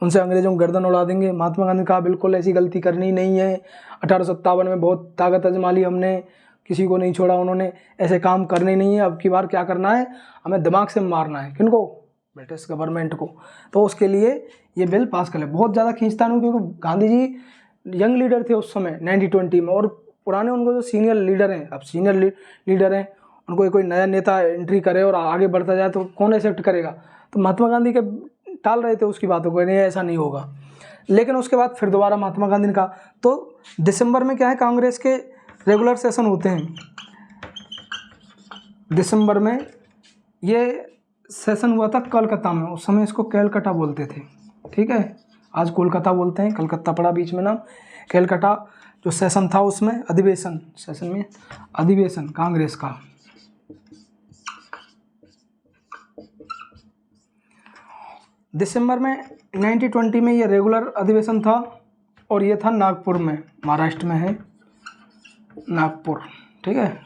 उनसे अंग्रेज़ों को गर्दन उड़ा देंगे। महात्मा गांधी ने कहा बिल्कुल ऐसी गलती करनी नहीं है, 1857 में बहुत ताकत आजमा ली हमने, किसी को नहीं छोड़ा उन्होंने, ऐसे काम करने नहीं है, अब की बार क्या करना है, हमें दिमाग से मारना है, किनको, ब्रिटिश गवर्नमेंट को। तो उसके लिए ये बिल पास कर ले। बहुत ज़्यादा खींचतान हुई क्योंकि गांधी जी यंग लीडर थे उस समय 1920 में, और पुराने उनको जो सीनियर लीडर हैं, अब सीनियर लीडर हैं, उनको कोई नया नेता एंट्री करे और आगे बढ़ता जाए तो कौन एक्सेप्ट करेगा। तो महात्मा गांधी के टाल रहे थे उसकी बातों को, नहीं ऐसा नहीं होगा। लेकिन उसके बाद फिर दोबारा महात्मा गांधी ने कहा, तो दिसंबर में क्या है, कांग्रेस के रेगुलर सेशन होते हैं, दिसंबर में ये सेशन हुआ था कलकत्ता में, उस समय इसको कैलकटा बोलते थे, ठीक है, आज कोलकाता बोलते हैं, कलकत्ता पड़ा बीच में नाम, कैलकटा जो सेशन था उसमें अधिवेशन कांग्रेस का। दिसंबर में 1920 में ये रेगुलर अधिवेशन था, और ये था नागपुर में, महाराष्ट्र में है नागपुर, ठीक है।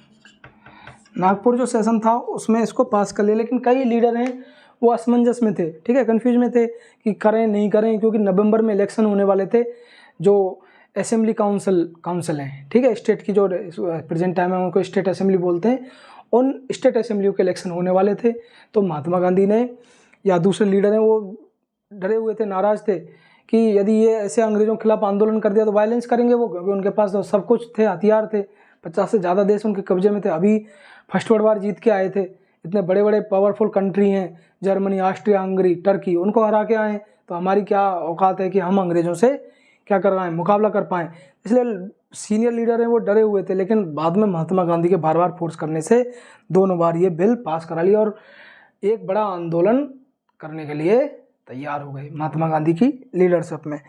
नागपुर जो सेशन था उसमें इसको पास कर लिया, लेकिन कई लीडर हैं वो असमंजस में थे, ठीक है, कंफ्यूज में थे कि करें नहीं करें, क्योंकि नवंबर में इलेक्शन होने वाले थे, जो असेंबली काउंसिल हैं, ठीक है, स्टेट की जो प्रेजेंट टाइम है उनको स्टेट असेंबली बोलते हैं, उन स्टेट असेंबलियों के इलेक्शन होने वाले थे। तो महात्मा गांधी ने या दूसरे लीडर हैं वो डरे हुए थे, नाराज़ थे कि यदि ये ऐसे अंग्रेज़ों के खिलाफ आंदोलन कर दिया तो वायलेंस करेंगे वो, क्योंकि उनके पास तो सब कुछ थे, हथियार थे, 50 से ज़्यादा देश उनके कब्जे में थे, अभी फर्स्ट वर्ल्ड वार जीत के आए थे, इतने बड़े बड़े पावरफुल कंट्री हैं, जर्मनी, ऑस्ट्रिया, हंगरी, टर्की, उनको हरा के आए, तो हमारी क्या औकात है कि हम अंग्रेज़ों से क्या कर पाएँ, मुकाबला कर पाएँ। इसलिए सीनियर लीडर हैं वो डरे हुए थे, लेकिन बाद में महात्मा गांधी के बार बार फोर्स करने से दोनों बार ये बिल पास करा लिया और एक बड़ा आंदोलन करने के लिए तैयार हो गए महात्मा गांधी की लीडरशिप में।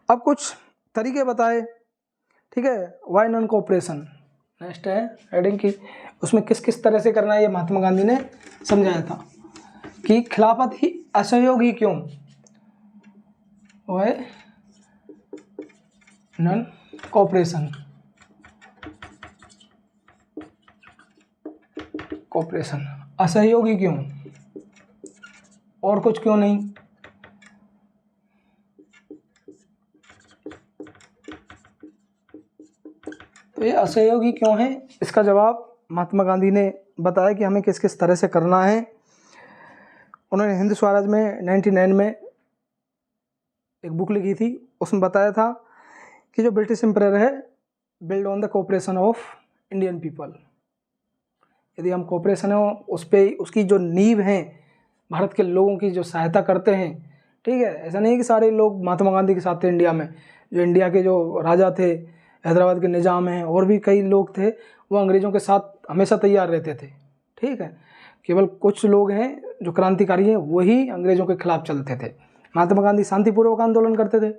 अब कुछ तरीके बताए, ठीक है। वाई नॉन कोऑपरेशन नेक्स्ट है हेडिंग की, उसमें किस किस तरह से करना है ये महात्मा गांधी ने समझाया था कि खिलाफत ही असहयोग ही क्यों, वाई नॉन कोऑपरेशन, कोऑपरेशन असहयोगी क्यों और कुछ क्यों नहीं। तो ये असहयोगी क्यों है, इसका जवाब महात्मा गांधी ने बताया कि हमें किस किस तरह से करना है। उन्होंने हिंद स्वराज में 99 में एक बुक लिखी थी, उसमें बताया था कि जो ब्रिटिश एम्पायर है build on the cooperation of Indian people, यदि हम कोऑपरेशन हो उस पर उसकी जो नींव है भारत के लोगों की जो सहायता करते हैं, ठीक है। ऐसा नहीं कि सारे लोग महात्मा गांधी के साथ थे इंडिया में, जो इंडिया के जो राजा थे, हैदराबाद के निज़ाम हैं, और भी कई लोग थे, वो अंग्रेज़ों के साथ हमेशा तैयार रहते थे, ठीक है। केवल कुछ लोग हैं जो क्रांतिकारी हैं वही अंग्रेज़ों के खिलाफ चलते थे। महात्मा गांधी शांतिपूर्वक आंदोलन करते थे,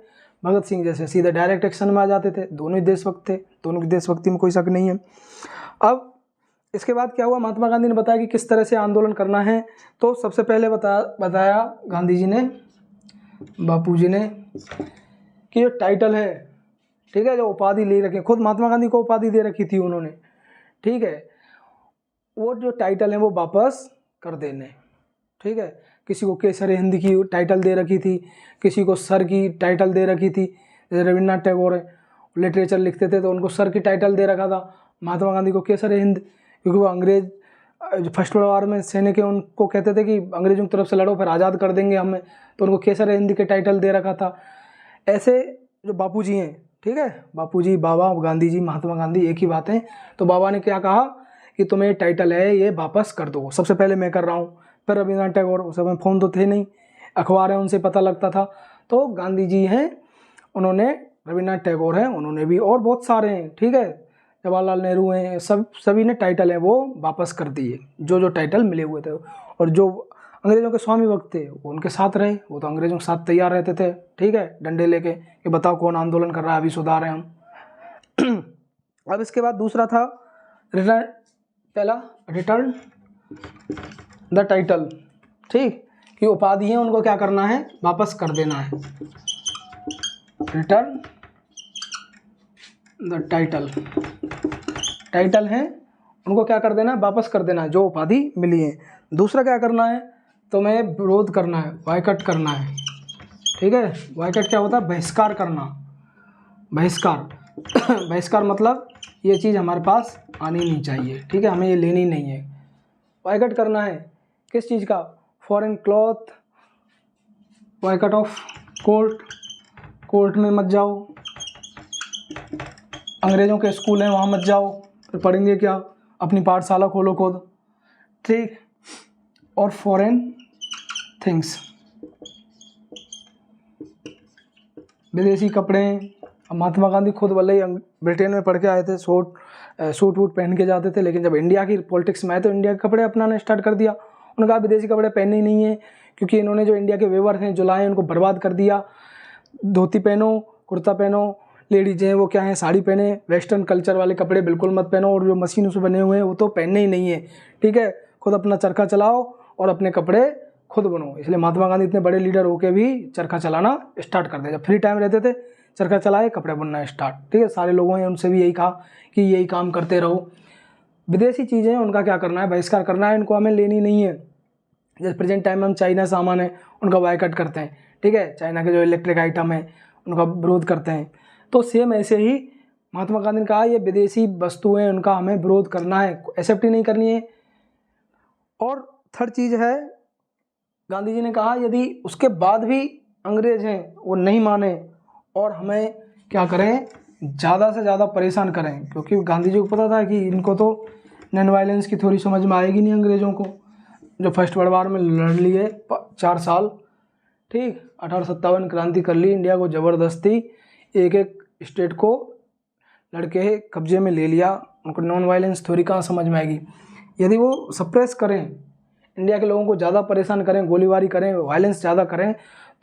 भगत सिंह जैसे सीधे डायरेक्ट एक्शन में आ जाते थे। दोनों ही देशभक्त थे, दोनों की देशभक्ति में कोई शक नहीं है। अब इसके बाद क्या हुआ, महात्मा गांधी ने बताया कि किस तरह से आंदोलन करना है। तो सबसे पहले बताया गांधी जी ने, बापू जी ने, कि जो टाइटल है, ठीक है, जो उपाधि ले रखी, खुद महात्मा गांधी को उपाधि दे रखी थी उन्होंने, ठीक है, वो जो टाइटल है वो वापस कर देने, ठीक है। किसी को केसर हिंद की टाइटल दे रखी थी, किसी को सर की टाइटल दे रखी थी। जैसे रविन्द्रनाथ टैगोर लिटरेचर लिखते थे तो उनको सर की टाइटल दे रखा था, महात्मा गांधी को केसर हिंद, क्योंकि वो अंग्रेज फर्स्ट वर्ल्ड वॉर में सैनिक है, उनको कहते थे कि अंग्रेजों की तरफ से लड़ो फिर आज़ाद कर देंगे हमें, तो उनको केसर हिंद के टाइटल दे रखा था। ऐसे जो बापू जी हैं, ठीक है, बापू जी, बाबा गांधी जी, महात्मा गांधी एक ही बात है। तो बाबा ने क्या कहा कि तुम्हें ये टाइटल है ये वापस कर दो। सबसे पहले मैं कर रहा हूँ, फिर रविन्द्रनाथ टैगोर, उस समय फ़ोन तो थे नहीं, अखबार है उनसे पता लगता था। तो गांधी जी हैं, उन्होंने, रविन्द्रनाथ टैगोर हैं, उन्होंने भी, और बहुत सारे हैं, ठीक है, जवाहरलाल नेहरू हैं, सभी ने टाइटल है वो वापस कर दिए, जो टाइटल मिले हुए थे। और जो अंग्रेज़ों के स्वामी भक्त थे वो उनके साथ रहे, वो तो अंग्रेज़ों के साथ तैयार रहते थे, ठीक है, डंडे लेके कि बताओ कौन आंदोलन कर रहा है, अभी सुधार है हम। अब इसके बाद दूसरा था रिटर्न, पहला रिटर्न द टाइटल, ठीक, कि उपाधि है उनको क्या करना है, वापस कर देना है। रिटर्न द टाइटल, टाइटल है उनको क्या कर देना है, वापस कर देना है, जो उपाधि मिली है। दूसरा क्या करना है, तो मैं विरोध करना है, बायकॉट करना है, ठीक है। बायकॉट क्या होता है, बहिष्कार करना, बहिष्कार। बहिष्कार मतलब ये चीज़ हमारे पास आनी नहीं चाहिए, ठीक है, हमें ये लेनी नहीं है। बायकॉट करना है किस चीज़ का, foreign cloth, boycott of court, court में मत जाओ, अंग्रेज़ों के स्कूल हैं वहाँ मत जाओ, फिर पढ़ेंगे क्या, अपनी पाठशाला खोलो खुद, ठीक। और फॉरेन थिंग्स, विदेशी कपड़े। अब महात्मा गांधी खुद भले ही ब्रिटेन में पढ़ के आए थे, सूट वूट पहन के जाते थे, लेकिन जब इंडिया की पॉलिटिक्स में आए तो इंडिया के कपड़े अपनाना स्टार्ट कर दिया। उन्होंने कहा विदेशी कपड़े पहनने ही नहीं है, क्योंकि इन्होंने जो इंडिया के वेवर हैं जो लाए उनको बर्बाद कर दिया। धोती पहनो, कुर्ता पहनो, लेडीज हैं वो क्या है, साड़ी पहने, वेस्टर्न कल्चर वाले कपड़े बिल्कुल मत पहनो, और जो मशीनों से बने हुए हैं वो तो पहनने ही नहीं है, ठीक है। खुद अपना चरखा चलाओ और अपने कपड़े खुद बनो। इसलिए महात्मा गांधी इतने बड़े लीडर होके भी चरखा चलाना स्टार्ट कर दिया, जब फ्री टाइम रहते थे चरखा चलाए, कपड़े बुनना स्टार्ट, ठीक है। सारे लोगों ने उनसे भी यही कहा कि यही काम करते रहो। विदेशी चीज़ें उनका क्या करना है, बहिष्कार करना है, इनको हमें लेनी नहीं है। जैसे प्रेजेंट टाइम में हम चाइना सामान है उनका बायकॉट करते हैं, ठीक है, चाइना के जो इलेक्ट्रिक आइटम है उनका विरोध करते हैं। तो सेम ऐसे ही महात्मा गांधी ने कहा ये विदेशी वस्तुएं उनका हमें विरोध करना है, एक्सेप्ट ही नहीं करनी है। और थर्ड चीज़ है, गांधी जी ने कहा यदि उसके बाद भी अंग्रेज हैं वो नहीं माने और हमें क्या करें, ज़्यादा से ज़्यादा परेशान करें, क्योंकि गांधी जी को पता था कि इनको तो नॉन वायलेंस की थ्योरी समझ में आएगी नहीं अंग्रेज़ों को, जो फर्स्ट वर्ल्ड वॉर में लड़ लिए 4 साल, ठीक। 1857 क्रांति कर ली, इंडिया को ज़बरदस्ती एक एक स्टेट को लड़के कब्जे में ले लिया। उनको नॉन वायलेंस थ्योरी कहाँ समझ में आएगी। यदि वो सप्रेस करें, इंडिया के लोगों को ज़्यादा परेशान करें, गोलीबारी करें, वायलेंस ज़्यादा करें,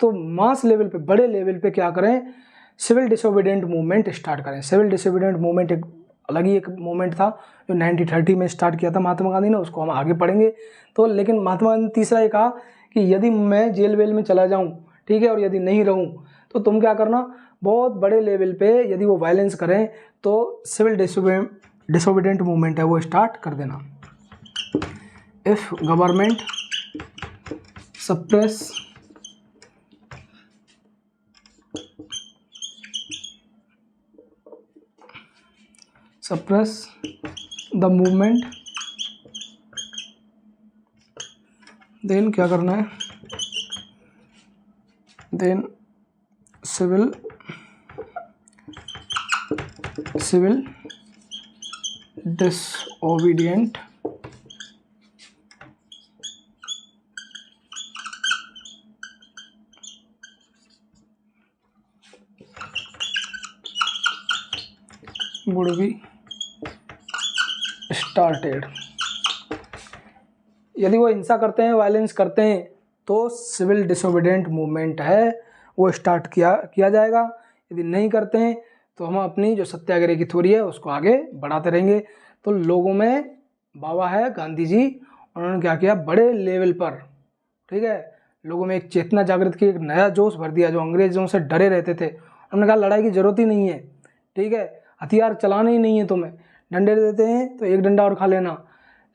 तो मास लेवल पे, बड़े लेवल पे क्या करें, सिविल डिसोबीडिएंट मूवमेंट स्टार्ट करें। सिविल डिसोबीडिएंट मूवमेंट एक अलग ही एक मूवमेंट था जो 1930 में स्टार्ट किया था महात्मा गांधी ने, उसको हम आगे पढ़ेंगे। तो लेकिन महात्मा गांधी ने तीसरा ये कहा कि यदि मैं जेल वेल में चला जाऊँ, ठीक है, और यदि नहीं रहूँ तो तुम क्या करना, बहुत बड़े लेवल पे यदि वो वायलेंस करें तो सिविल डिसोबीडिएंट मूवमेंट है वो स्टार्ट कर देना। If government suppress the movement, then क्या करना है, then civil disobedient would be started। यदि वो हिंसा करते हैं, वायलेंस करते हैं, तो सिविल डिसोबीडिएंट मूवमेंट है वो स्टार्ट किया जाएगा। यदि नहीं करते हैं तो हम अपनी जो सत्याग्रह की थ्योरी है उसको आगे बढ़ाते रहेंगे। तो लोगों में बाबा है गांधी जी, उन्होंने क्या किया, बड़े लेवल पर, ठीक है, लोगों में एक चेतना जागृत की, एक नया जोश भर दिया। जो अंग्रेजों से डरे रहते थे, उन्होंने कहा लड़ाई की जरूरत ही नहीं है, ठीक है, हथियार चलाना ही नहीं है तुम्हें, डंडे देते हैं तो एक डंडा और खा लेना,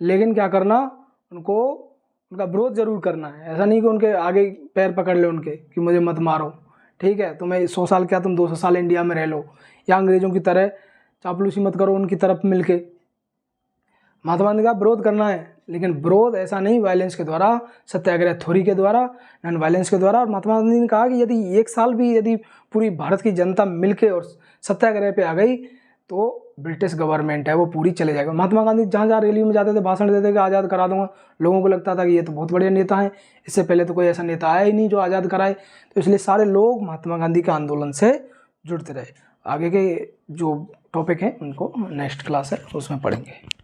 लेकिन क्या करना, उनको उनका विरोध जरूर करना है। ऐसा नहीं कि उनके आगे पैर पकड़ ले उनके कि मुझे मत मारो, ठीक है, तुम्हें 100 साल क्या तुम 200 साल इंडिया में रह लो, या अंग्रेजों की तरह चापलूसी मत करो उनकी तरफ मिलके। महात्मा गांधी का विरोध करना है, लेकिन विरोध ऐसा नहीं वायलेंस के द्वारा, सत्याग्रह थ्योरी के द्वारा, नॉन वायलेंस के द्वारा। और महात्मा गांधी ने कहा कि यदि 1 साल भी यदि पूरी भारत की जनता मिलके और सत्याग्रह पे आ गई तो ब्रिटिश गवर्नमेंट है वो पूरी चले जाएगा। महात्मा गांधी जहाँ जहाँ रैली में जाते थे भाषण देते कि आज़ाद करा दूंगा, लोगों को लगता था कि ये तो बहुत बढ़िया नेता हैं, इससे पहले तो कोई ऐसा नेता आया ही नहीं जो आज़ाद कराए, तो इसलिए सारे लोग महात्मा गांधी के आंदोलन से जुड़ते रहे। आगे के जो टॉपिक हैं उनको नेक्स्ट क्लास है उसमें पढ़ेंगे।